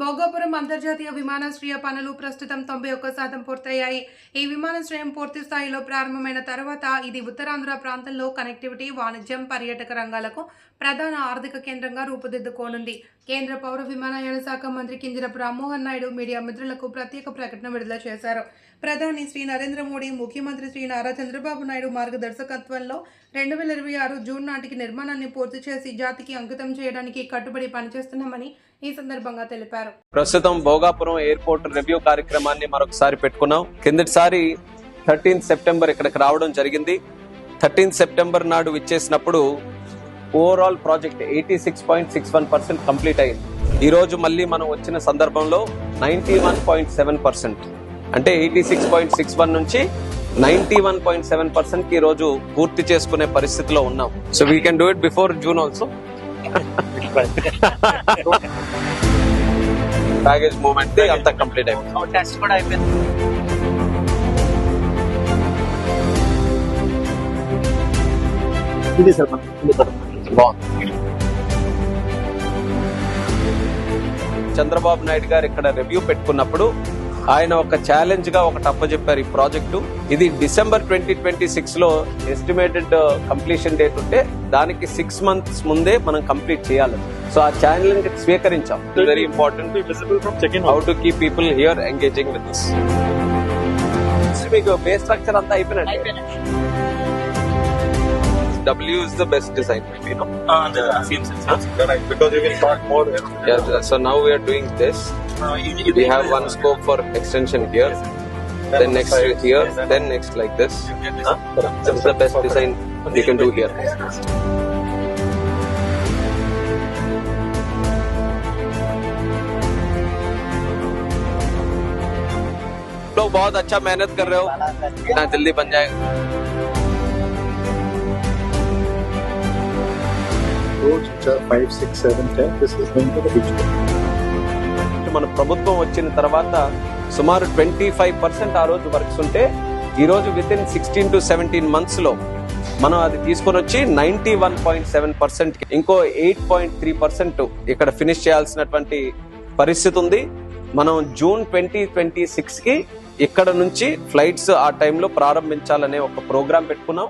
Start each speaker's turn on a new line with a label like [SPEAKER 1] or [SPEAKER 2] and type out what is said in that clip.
[SPEAKER 1] భోగాపురం అంతర్జాతీయ విమానాశ్రయ పనులు ప్రస్తుతం 91% పూర్తయ్యాయి. ఈ విమానాశ్రయం పూర్తి స్థాయిలో ప్రారంభమైన తర్వాత ఇది ఉత్తరాంధ్ర ప్రాంతంలో కనెక్టివిటీ, వాణిజ్యం, పర్యాటక రంగాలకు ప్రధాన ఆర్థిక కేంద్రంగా రూపుదిద్దుకోనుంది. కేంద్ర పౌర విమానయాన శాఖ మంత్రి కింజరాపు రామ్మోహన్ నాయుడు మీడియా మిత్రులకు ప్రత్యేక ప్రకటన విడుదల చేశారు. ప్రధాని శ్రీ నరేంద్ర మోడీ, ముఖ్యమంత్రి శ్రీ నారా చంద్రబాబు నాయుడు మార్గదర్శకత్వంలో 2026 జూన్ నాటికి నిర్మాణాన్ని పూర్తి చేసి జాతికి అంకితం చేయడానికి కట్టుబడి పనిచేస్తున్నామని ఈ సందర్భంగా తెలిపారు.
[SPEAKER 2] ప్రస్తుతం భోగాపురం ఎయిర్పోర్ట్ రివ్యూ కార్యక్రమాన్ని మరొకసారి పెట్టుకున్నాం. కిందటిసారి 13 సెప్టెంబర్ ఇక్కడికి రావడం జరిగింది. 13 సెప్టెంబర్ నాడు విచ్చేసినప్పుడు ఓవరాల్ ప్రాజెక్ట్ 86.61% కంప్లీట్ అయింది. ఈ రోజు మళ్ళీ మనం వచ్చిన సందర్భంలో 91.7%, అంటే 86.61 నుంచి 91.7% ఈ రోజు పూర్తి చేసుకునే పరిస్థితిలో ఉన్నాం. So we can do it before June also. Baggage movement అంతా కంప్లీట్ అయిపోయింది.
[SPEAKER 3] టెస్ట్ కూడా అయిపోయింది.
[SPEAKER 2] చంద్రబాబు నాయుడు గారు ఇక్కడ రివ్యూ పెట్టుకున్నప్పుడు ఆయన ఒక ఛాలెంజ్ గా ఒకటి అప్పచెప్పారు. ఈ ప్రాజెక్టు ఇది డిసెంబర్ 2026 లో ఎస్టిమేటెడ్ కంప్లీషన్ డేట్ ఉంటే దానికి 6 months ముందే మనం కంప్లీట్ చేయాలి. సో ఆ ఛాలెంజ్ స్వీకరించాం. Very important how to keep people here engaging with this. మీకు బేస్ స్ట్రక్చర్ అంతా అయిపోయినట్టు. W is the best design, maybe, no?
[SPEAKER 4] Because you can start more.
[SPEAKER 2] Yeah, so now we are doing this. We have one scope for extension here, then next here, then next like this. This is the best design you can do here. लोग बहुत अच्छा मेहनत कर रहे हो, इतना जल्दी बन जाएगा.
[SPEAKER 4] Roads which are 5, 6, 7, 10. This is going to the beach.
[SPEAKER 2] మన ప్రభుత్వం వచ్చిన తర్వాత సుమారు 25% ఆ రోజు వర్క్స్ ఉంటే ఈ రోజు విత్ ఇన్ 16 to 17 months లో మనం అది తీసుకొని వచ్చి 91.7%, ఇంకో 8.3% ఇక్కడ ఫినిష్ చేయాల్సినటువంటి పరిస్థితి ఉంది. మనం జూన్ 2026 కి ఇక్కడ నుంచి ఫ్లైట్స్ ఆ టైంలో ప్రారంభించాలనే ఒక ప్రోగ్రాం పెట్టుకున్నాం.